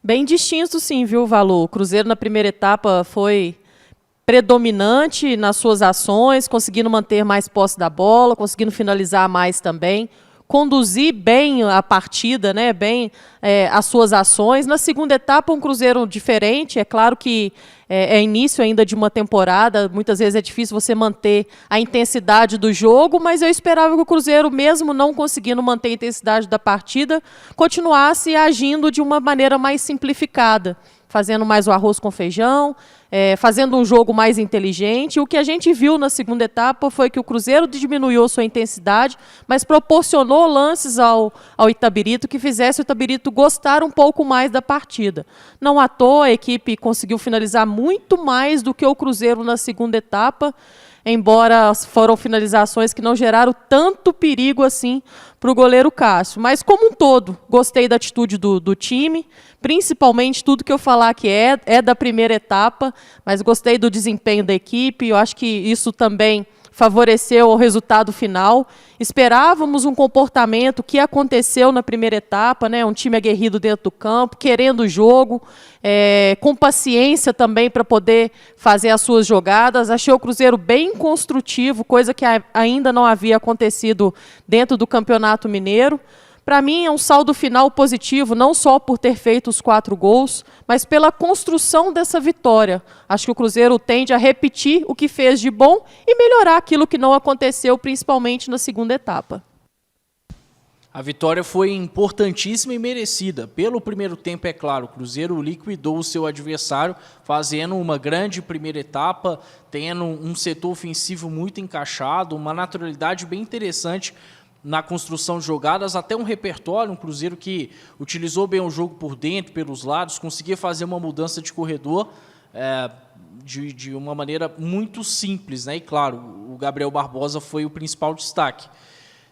Bem distinto, sim, viu, Valor? O Cruzeiro na primeira etapa foi predominante nas suas ações, conseguindo manter mais posse da bola, conseguindo finalizar mais também, conduzir bem a partida, né, bem as suas ações. Na segunda etapa, um Cruzeiro diferente. É claro que é início ainda de uma temporada, muitas vezes é difícil você manter a intensidade do jogo, mas eu esperava que o Cruzeiro, mesmo não conseguindo manter a intensidade da partida, continuasse agindo de uma maneira mais simplificada, fazendo mais o arroz com feijão, fazendo um jogo mais inteligente. O que a gente viu na segunda etapa foi que o Cruzeiro diminuiu sua intensidade, mas proporcionou lances ao Itabirito que fizesse o Itabirito gostar um pouco mais da partida. Não à toa, a equipe conseguiu finalizar muito mais do que o Cruzeiro na segunda etapa, embora foram finalizações que não geraram tanto perigo assim para o goleiro Cássio. Mas, como um todo, gostei da atitude do time, principalmente tudo que eu falar que é da primeira etapa, mas gostei do desempenho da equipe. Eu acho que isso também favoreceu o resultado final. Esperávamos um comportamento que aconteceu na primeira etapa, né? Um time aguerrido dentro do campo, querendo o jogo, com paciência também para poder fazer as suas jogadas. Achei o Cruzeiro bem construtivo, coisa que ainda não havia acontecido dentro do Campeonato Mineiro. Para mim, é um saldo final positivo, não só por ter feito os 4 gols, mas pela construção dessa vitória. Acho que o Cruzeiro tende a repetir o que fez de bom e melhorar aquilo que não aconteceu, principalmente na segunda etapa. A vitória foi importantíssima e merecida. Pelo primeiro tempo, é claro, o Cruzeiro liquidou o seu adversário, fazendo uma grande primeira etapa, tendo um setor ofensivo muito encaixado, uma naturalidade bem interessante na construção de jogadas, até um repertório, um Cruzeiro que utilizou bem o jogo por dentro, pelos lados, conseguia fazer uma mudança de corredor de uma maneira muito simples, né? E claro, o Gabriel Barbosa foi o principal destaque.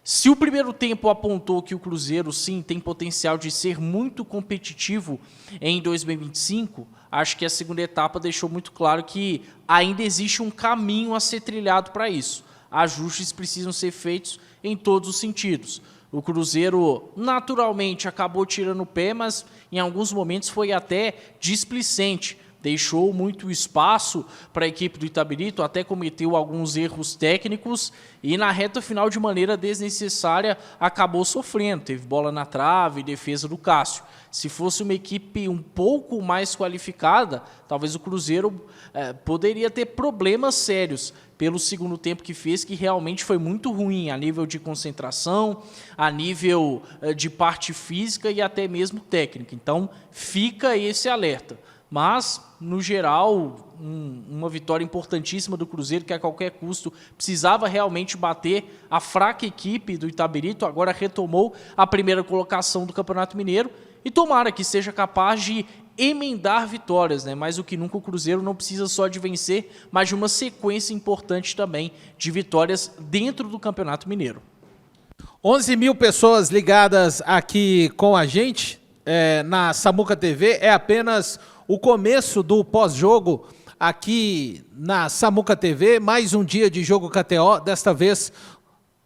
Se o primeiro tempo apontou que o Cruzeiro, sim, tem potencial de ser muito competitivo em 2025, acho que a segunda etapa deixou muito claro que ainda existe um caminho a ser trilhado para isso. Ajustes precisam ser feitos em todos os sentidos. O Cruzeiro naturalmente acabou tirando o pé, mas em alguns momentos foi até displicente. Deixou muito espaço para a equipe do Itabirito, até cometeu alguns erros técnicos e na reta final, de maneira desnecessária, acabou sofrendo. Teve bola na trave, defesa do Cássio. Se fosse uma equipe um pouco mais qualificada, talvez o Cruzeiro poderia ter problemas sérios pelo segundo tempo que fez, que realmente foi muito ruim a nível de concentração, a nível de parte física e até mesmo técnica. Então, fica esse alerta. Mas, no geral, uma vitória importantíssima do Cruzeiro, que a qualquer custo precisava realmente bater a fraca equipe do Itabirito, agora retomou a primeira colocação do Campeonato Mineiro e tomara que seja capaz de emendar vitórias, né? Mais do que nunca o Cruzeiro não precisa só de vencer, mas de uma sequência importante também de vitórias dentro do Campeonato Mineiro. 11 mil pessoas ligadas aqui com a gente na Samuca TV, é apenas o começo do pós-jogo aqui na Samuca TV, mais um dia de jogo KTO, desta vez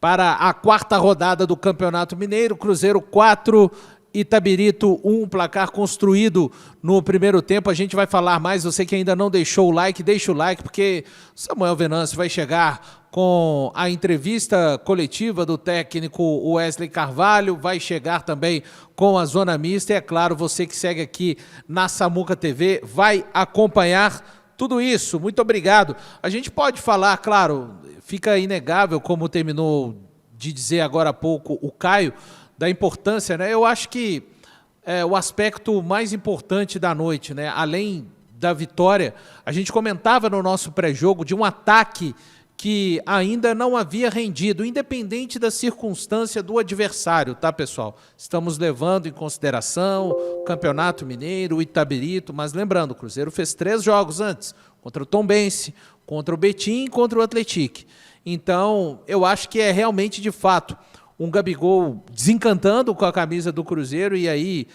para a 4ª rodada do Campeonato Mineiro. Cruzeiro 4, Itabirito 1, placar construído no primeiro tempo. A gente vai falar mais, você que ainda não deixou o like, deixa o like, porque Samuel Venâncio vai chegar com a entrevista coletiva do técnico Wesley Carvalho, vai chegar também com a Zona Mista, e é claro, você que segue aqui na Samuca TV vai acompanhar tudo isso. Muito obrigado. A gente pode falar, claro, fica inegável, como terminou de dizer agora há pouco o Caio, da importância, né? Eu acho que o aspecto mais importante da noite, né? Além da vitória, a gente comentava no nosso pré-jogo de um ataque que ainda não havia rendido, independente da circunstância do adversário, tá, pessoal? Estamos levando em consideração o Campeonato Mineiro, o Itabirito, mas lembrando, o Cruzeiro fez 3 jogos antes, contra o Tombense, contra o Betim e contra o Atlético. Então, eu acho que é realmente, de fato, um Gabigol desencantando com a camisa do Cruzeiro e aí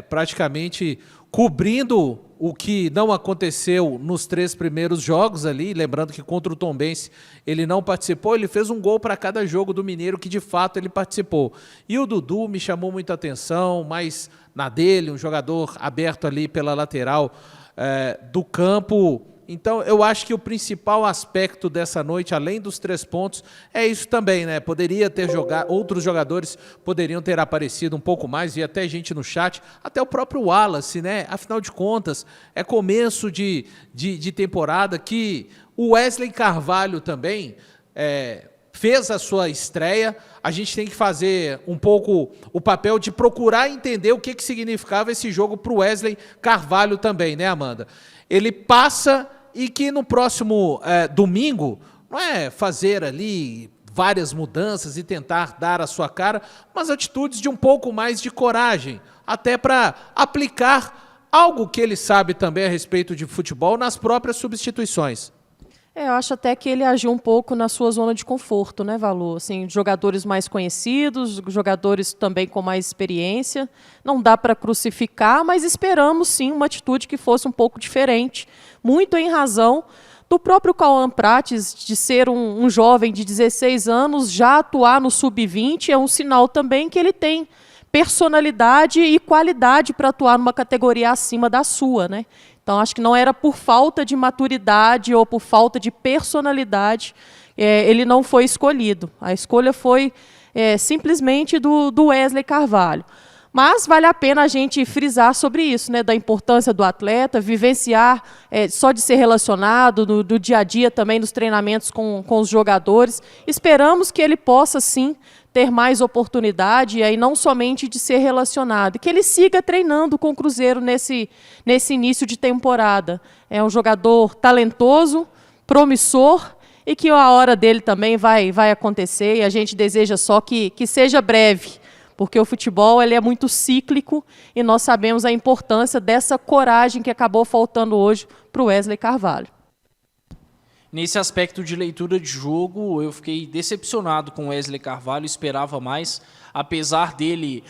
praticamente cobrindo o que não aconteceu nos 3 primeiros jogos ali, lembrando que contra o Tombense ele não participou, ele fez um gol para cada jogo do Mineiro que de fato ele participou. E o Dudu me chamou muita atenção, mas na dele, um jogador aberto ali pela lateral do campo. Então, eu acho que o principal aspecto dessa noite, além dos 3 pontos, é isso também, né? Poderia ter outros jogadores poderiam ter aparecido um pouco mais, e até gente no chat, até o próprio Wallace, né? Afinal de contas, é começo de temporada que o Wesley Carvalho também fez a sua estreia. A gente tem que fazer um pouco o papel de procurar entender o que significava esse jogo para o Wesley Carvalho também, né, Amanda? Ele passa e que no próximo domingo, não é fazer ali várias mudanças e tentar dar a sua cara, mas atitudes de um pouco mais de coragem, até para aplicar algo que ele sabe também a respeito de futebol nas próprias substituições. Eu acho até que ele agiu um pouco na sua zona de conforto, né, Valor? Assim, jogadores mais conhecidos, jogadores também com mais experiência. Não dá para crucificar, mas esperamos sim uma atitude que fosse um pouco diferente. Muito em razão do próprio Cauã Prates, de ser um jovem de 16 anos, já atuar no sub-20, é um sinal também que ele tem personalidade e qualidade para atuar numa categoria acima da sua, né? Então, acho que não era por falta de maturidade ou por falta de personalidade, ele não foi escolhido. A escolha foi simplesmente do Wesley Carvalho. Mas vale a pena a gente frisar sobre isso, né, da importância do atleta, vivenciar só de ser relacionado, do dia a dia também, nos treinamentos com os jogadores. Esperamos que ele possa, sim, ter mais oportunidade, e aí não somente de ser relacionado, que ele siga treinando com o Cruzeiro nesse início de temporada. É um jogador talentoso, promissor, e que a hora dele também vai acontecer, e a gente deseja só que seja breve, porque o futebol ele é muito cíclico e nós sabemos a importância dessa coragem que acabou faltando hoje para o Wesley Carvalho. Nesse aspecto de leitura de jogo, eu fiquei decepcionado com o Wesley Carvalho, esperava mais, apesar dele,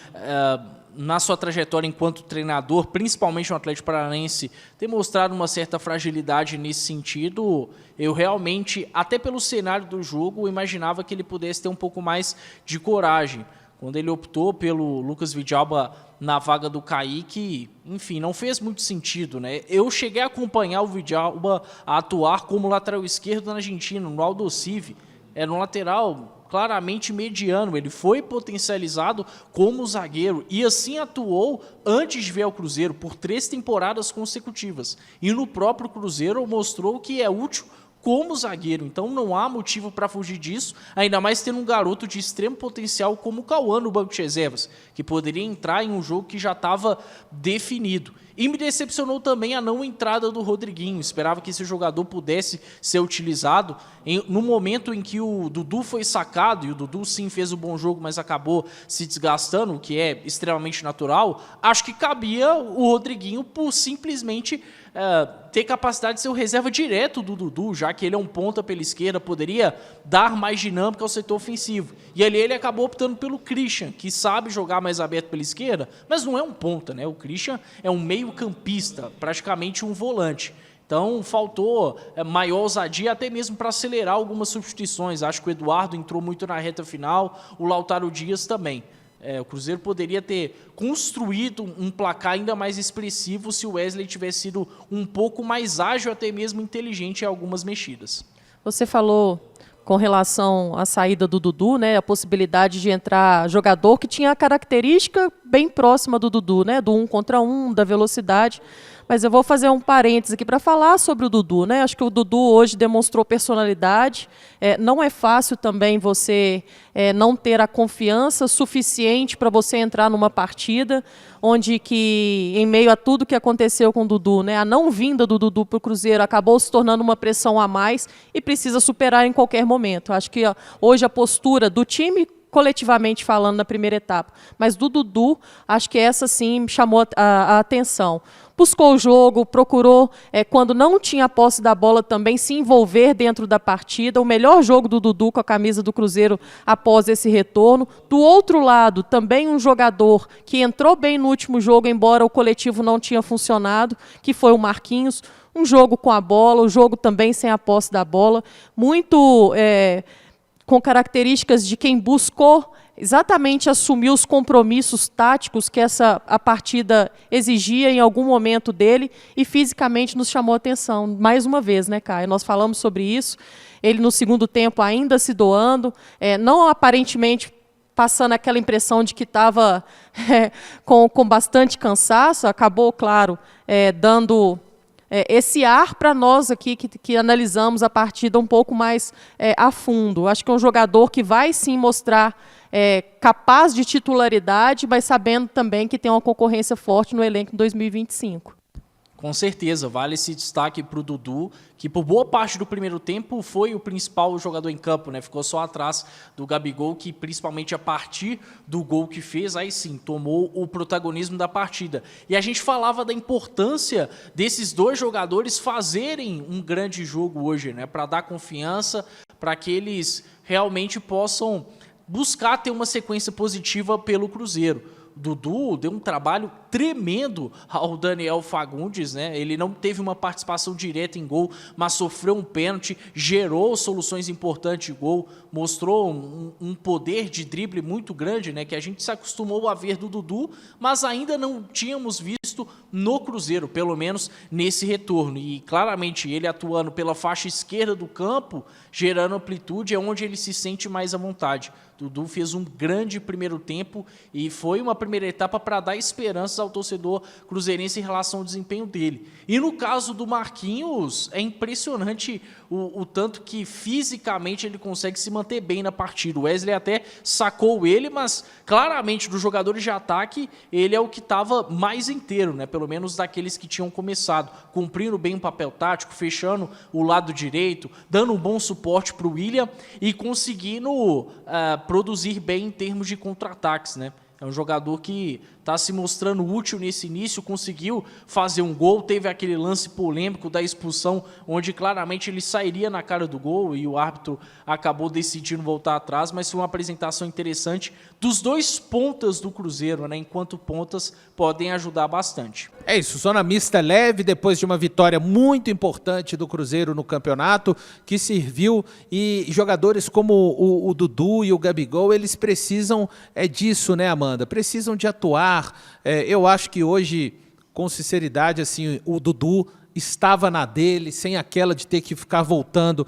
na sua trajetória enquanto treinador, principalmente no Atlético Paranaense, ter mostrado uma certa fragilidade nesse sentido. Eu realmente, até pelo cenário do jogo, imaginava que ele pudesse ter um pouco mais de coragem. Quando ele optou pelo Lucas Vidalba na vaga do Kaique, enfim, não fez muito sentido, né? Eu cheguei a acompanhar o Vidalba a atuar como lateral esquerdo na Argentina, no Aldosivi. Era um lateral claramente mediano, ele foi potencializado como zagueiro e assim atuou antes de vir ao Cruzeiro por 3 temporadas consecutivas. E no próprio Cruzeiro mostrou que é útil como zagueiro, então não há motivo para fugir disso, ainda mais tendo um garoto de extremo potencial como o Cauã no banco de reservas, que poderia entrar em um jogo que já estava definido. E me decepcionou também a não entrada do Rodriguinho, esperava que esse jogador pudesse ser utilizado no momento em que o Dudu foi sacado, e o Dudu sim fez um bom jogo, mas acabou se desgastando, o que é extremamente natural. Acho que cabia o Rodriguinho por simplesmente ter capacidade de ser o reserva direto do Dudu, já que ele é um ponta pela esquerda, poderia dar mais dinâmica ao setor ofensivo. E ali ele acabou optando pelo Christian, que sabe jogar mais aberto pela esquerda, mas não é um ponta, né? O Christian é um meio-campista, praticamente um volante. Então faltou maior ousadia até mesmo para acelerar algumas substituições. Acho que o Eduardo entrou muito na reta final, o Lautaro Dias também. O Cruzeiro poderia ter construído um placar ainda mais expressivo se o Wesley tivesse sido um pouco mais ágil, até mesmo inteligente em algumas mexidas. Você falou com relação à saída do Dudu, né, a possibilidade de entrar jogador que tinha a característica bem próxima do Dudu, né, do 1 contra 1, da velocidade. Mas eu vou fazer um parênteses aqui para falar sobre o Dudu, né? Acho que o Dudu hoje demonstrou personalidade. Não é fácil também você não ter a confiança suficiente para você entrar numa partida onde que, em meio a tudo que aconteceu com o Dudu, né, a não vinda do Dudu para o Cruzeiro acabou se tornando uma pressão a mais e precisa superar em qualquer momento. Acho que hoje a postura do time coletivamente falando na primeira etapa. Mas do Dudu, acho que essa sim chamou a atenção. Buscou o jogo, procurou, quando não tinha a posse da bola também, se envolver dentro da partida. O melhor jogo do Dudu com a camisa do Cruzeiro após esse retorno. Do outro lado, também um jogador que entrou bem no último jogo, embora o coletivo não tinha funcionado, que foi o Marquinhos. Um jogo com a bola, o jogo também sem a posse da bola. Muito com características de quem buscou exatamente assumir os compromissos táticos que a partida exigia em algum momento dele e fisicamente nos chamou a atenção. Mais uma vez, né, Caio? Nós falamos sobre isso. Ele, no segundo tempo, ainda se doando, não aparentemente passando aquela impressão de que estava com bastante cansaço, acabou, claro, dando esse ar para nós aqui que analisamos a partida um pouco mais a fundo. Acho que é um jogador que vai sim mostrar capaz de titularidade, mas sabendo também que tem uma concorrência forte no elenco em 2025. Com certeza, vale esse destaque para o Dudu, que por boa parte do primeiro tempo foi o principal jogador em campo, né? Ficou só atrás do Gabigol, que principalmente a partir do gol que fez, aí sim, tomou o protagonismo da partida. E a gente falava da importância desses dois jogadores fazerem um grande jogo hoje, né? Para dar confiança, para que eles realmente possam buscar ter uma sequência positiva pelo Cruzeiro. Dudu deu um trabalho tremendo ao Daniel Fagundes, né? Ele não teve uma participação direta em gol, mas sofreu um pênalti, gerou soluções importantes de gol, mostrou um poder de drible muito grande, né? Que a gente se acostumou a ver do Dudu, mas ainda não tínhamos visto no Cruzeiro, pelo menos nesse retorno. E claramente ele atuando pela faixa esquerda do campo, gerando amplitude, é onde ele se sente mais à vontade. Dudu fez um grande primeiro tempo e foi uma primeira etapa para dar esperanças ao torcedor cruzeirense em relação ao desempenho dele. E no caso do Marquinhos, é impressionante o tanto que fisicamente ele consegue se manter bem na partida. O Wesley até sacou ele, mas claramente dos jogadores de ataque, ele é o que estava mais inteiro, né? Pelo menos daqueles que tinham começado, cumprindo bem o papel tático, fechando o lado direito, dando um bom suporte para o William e conseguindo produzir bem em termos de contra-ataques, né? É um jogador que está se mostrando útil nesse início, conseguiu fazer um gol, teve aquele lance polêmico da expulsão, onde claramente ele sairia na cara do gol e o árbitro acabou decidindo voltar atrás, mas foi uma apresentação interessante dos dois pontas do Cruzeiro, né? Enquanto pontas podem ajudar bastante. É isso, zona mista leve, depois de uma vitória muito importante do Cruzeiro no campeonato, que serviu, e jogadores como o Dudu e o Gabigol, eles precisam disso, né, Amanda? Precisam de atuar. Eu acho que hoje, com sinceridade, assim, o Dudu estava na dele, sem aquela de ter que ficar voltando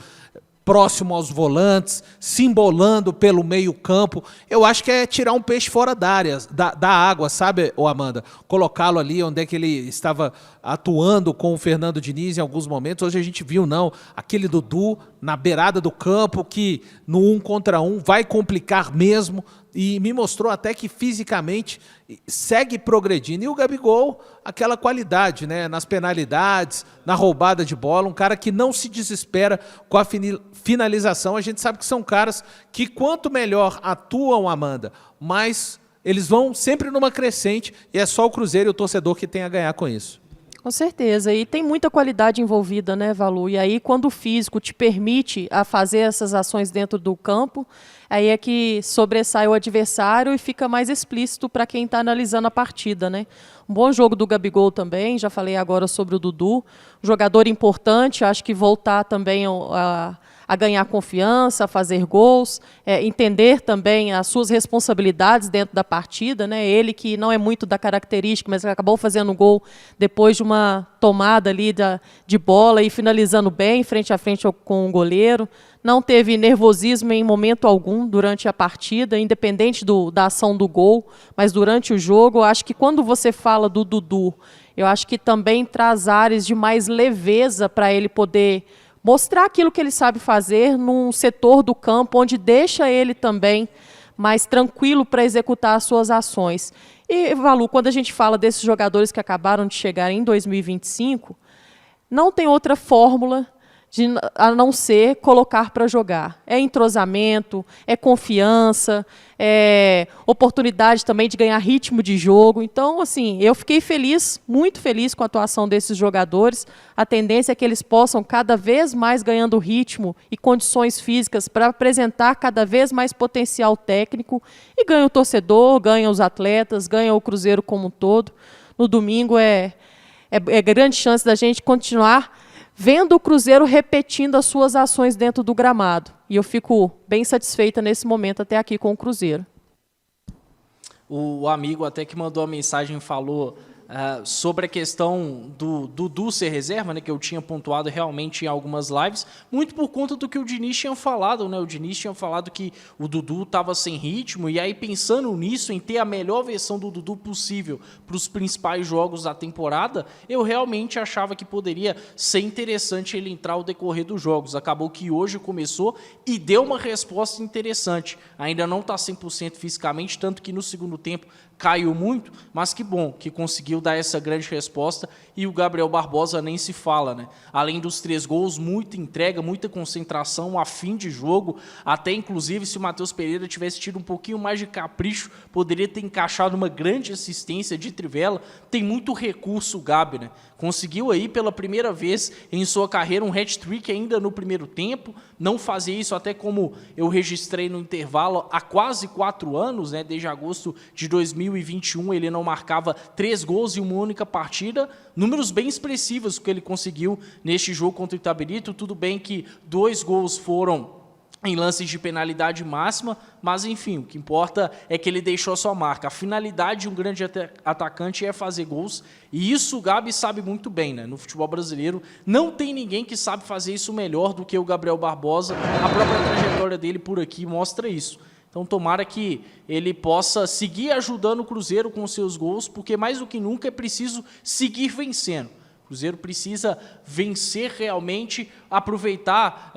próximo aos volantes, se embolando pelo meio campo. Eu acho que é tirar um peixe fora da água, sabe, Amanda? Colocá-lo ali onde é que ele estava atuando com o Fernando Diniz em alguns momentos. Hoje a gente viu, não, aquele Dudu na beirada do campo que no 1 contra 1 vai complicar mesmo, e me mostrou até que fisicamente segue progredindo. E o Gabigol, aquela qualidade, né, nas penalidades, na roubada de bola, um cara que não se desespera com a finalização. A gente sabe que são caras que quanto melhor atuam, Amanda, mais eles vão sempre numa crescente, e é só o Cruzeiro e o torcedor que tem a ganhar com isso. Com certeza, e tem muita qualidade envolvida, né, Valu? E aí, quando o físico te permite a fazer essas ações dentro do campo, aí é que sobressai o adversário e fica mais explícito para quem está analisando a partida, né? Um bom jogo do Gabigol também, já falei agora sobre o Dudu, jogador importante, acho que voltar também a ganhar confiança, a fazer gols, entender também as suas responsabilidades dentro da partida, né? Ele que não é muito da característica, mas acabou fazendo gol depois de uma tomada ali de bola e finalizando bem, frente a frente com o goleiro. Não teve nervosismo em momento algum durante a partida, independente da ação do gol, mas durante o jogo. Eu acho que quando você fala do Dudu, eu acho que também traz áreas de mais leveza para ele poder mostrar aquilo que ele sabe fazer num setor do campo onde deixa ele também mais tranquilo para executar as suas ações. E, Valu, quando a gente fala desses jogadores que acabaram de chegar em 2025, não tem outra fórmula a não ser colocar para jogar. É entrosamento, é confiança, é oportunidade também de ganhar ritmo de jogo. Então, assim, eu fiquei feliz, muito feliz com a atuação desses jogadores. A tendência é que eles possam cada vez mais ganhando ritmo e condições físicas para apresentar cada vez mais potencial técnico. E ganha o torcedor, ganha os atletas, ganha o Cruzeiro como um todo. No domingo é grande chance da gente continuar vendo o Cruzeiro repetindo as suas ações dentro do gramado. E eu fico bem satisfeita nesse momento até aqui com o Cruzeiro. O amigo até que mandou a mensagem falou sobre a questão do Dudu ser reserva, né, que eu tinha pontuado realmente em algumas lives, muito por conta do que o Diniz tinha falado, né? O Diniz tinha falado que o Dudu estava sem ritmo, e aí pensando nisso, em ter a melhor versão do Dudu possível para os principais jogos da temporada, eu realmente achava que poderia ser interessante ele entrar ao decorrer dos jogos. Acabou que hoje começou e deu uma resposta interessante. Ainda não está 100% fisicamente, tanto que no segundo tempo caiu muito, mas que bom que conseguiu dar essa grande resposta. E o Gabriel Barbosa nem se fala, né? Além dos 3 gols, muita entrega, muita concentração, a fim de jogo, até inclusive se o Matheus Pereira tivesse tido um pouquinho mais de capricho, poderia ter encaixado uma grande assistência de trivela. Tem muito recurso o Gabi, né? Conseguiu aí pela primeira vez em sua carreira um hat-trick ainda no primeiro tempo, não fazia isso até como eu registrei no intervalo há quase 4 anos, né? Desde agosto de 2021 ele não marcava 3 gols em uma única partida, números bem expressivos que ele conseguiu neste jogo contra o Itabirito. Tudo bem que 2 gols foram em lances de penalidade máxima, mas enfim, o que importa é que ele deixou a sua marca. A finalidade de um grande atacante é fazer gols, e isso o Gabi sabe muito bem, né? No futebol brasileiro não tem ninguém que sabe fazer isso melhor do que o Gabriel Barbosa. A própria trajetória dele por aqui mostra isso. Então tomara que ele possa seguir ajudando o Cruzeiro com seus gols, porque mais do que nunca é preciso seguir vencendo. O Cruzeiro precisa vencer realmente, aproveitar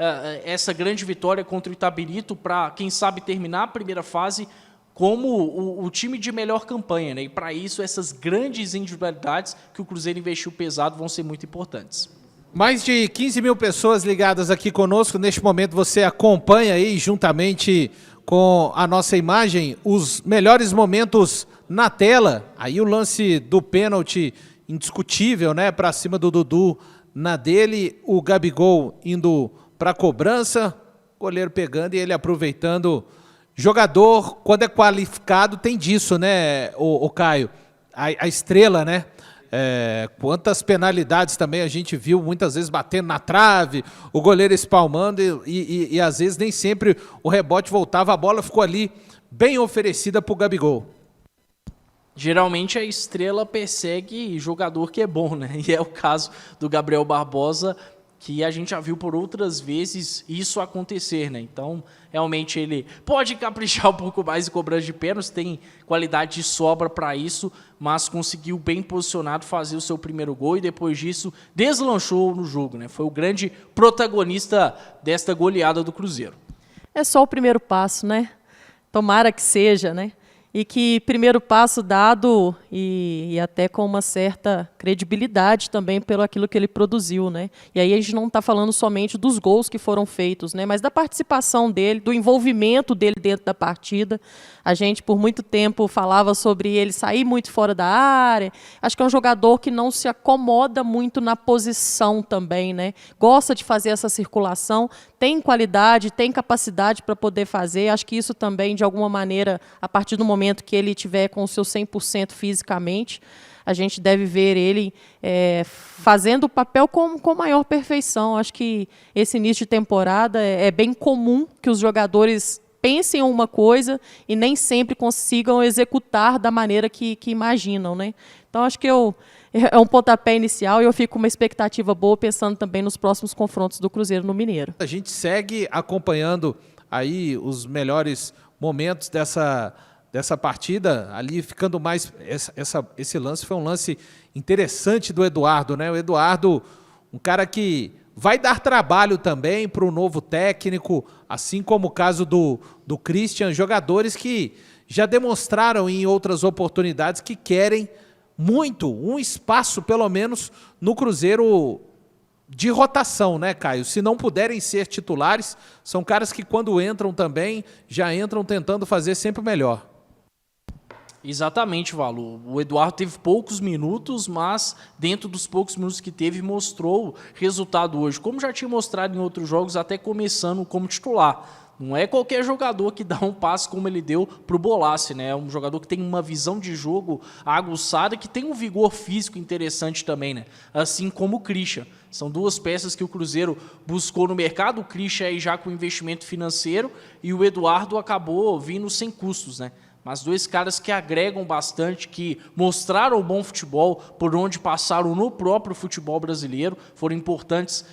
essa grande vitória contra o Itabirito para, quem sabe, terminar a primeira fase como o time de melhor campanha, né? E para isso, essas grandes individualidades que o Cruzeiro investiu pesado vão ser muito importantes. Mais de 15 mil pessoas ligadas aqui conosco. Neste momento você acompanha aí, juntamente com a nossa imagem, os melhores momentos na tela. Aí o lance do pênalti indiscutível, né, para cima do Dudu na dele, o Gabigol indo para a cobrança, goleiro pegando e ele aproveitando. Jogador, quando é qualificado, tem disso, né, o Caio? A estrela, né? Quantas penalidades também a gente viu, muitas vezes batendo na trave, o goleiro espalmando e às vezes nem sempre o rebote voltava, a bola ficou ali bem oferecida para o Gabigol. Geralmente a estrela persegue jogador que é bom, né? E é o caso do Gabriel Barbosa, que a gente já viu por outras vezes isso acontecer, né? Então, realmente ele pode caprichar um pouco mais em cobrança de pênaltis, tem qualidade de sobra para isso, mas conseguiu bem posicionado fazer o seu primeiro gol e depois disso deslanchou no jogo, né? Foi o grande protagonista desta goleada do Cruzeiro. É só o primeiro passo, né? Tomara que seja, né? E que primeiro passo dado e até com uma certa credibilidade também pelo aquilo que ele produziu, né? E aí a gente não está falando somente dos gols que foram feitos, né? Mas da participação dele, do envolvimento dele dentro da partida. A gente por muito tempo falava sobre ele sair muito fora da área. Acho que é um jogador que não se acomoda muito na posição também, né? Gosta de fazer essa circulação, tem qualidade, tem capacidade para poder fazer. Acho que isso também, de alguma maneira, a partir do momento que ele tiver com o seu 100% fisicamente, a gente deve ver ele fazendo o papel com maior perfeição. Acho que esse início de temporada é bem comum que os jogadores pensem uma coisa e nem sempre consigam executar da maneira que imaginam, né? Então, acho que é um pontapé inicial e eu fico com uma expectativa boa pensando também nos próximos confrontos do Cruzeiro no Mineiro. A gente segue acompanhando aí os melhores momentos dessa partida, ali ficando mais... Esse lance foi um lance interessante do Eduardo, né? O Eduardo, um cara que vai dar trabalho também para o novo técnico, assim como o caso do Christian, jogadores que já demonstraram em outras oportunidades que querem muito, um espaço pelo menos no Cruzeiro de rotação, né, Caio? Se não puderem ser titulares, são caras que quando entram também, já entram tentando fazer sempre o melhor. Exatamente, Valu. O Eduardo teve poucos minutos, mas dentro dos poucos minutos que teve, mostrou resultado hoje. Como já tinha mostrado em outros jogos, até começando como titular. Não é qualquer jogador que dá um passe como ele deu pro Bolassi, né? É um jogador que tem uma visão de jogo aguçada, que tem um vigor físico interessante também, né? Assim como o Christian. São duas peças que o Cruzeiro buscou no mercado. O Christian aí já com investimento financeiro e o Eduardo acabou vindo sem custos, né? Mas dois caras que agregam bastante, que mostraram bom futebol por onde passaram no próprio futebol brasileiro, foram importantes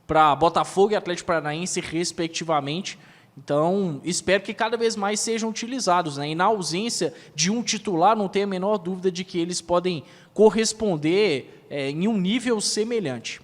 para Botafogo e Atlético Paranaense, respectivamente. Então, espero que cada vez mais sejam utilizados, né? E na ausência de um titular, não tenho a menor dúvida de que eles podem corresponder em um nível semelhante.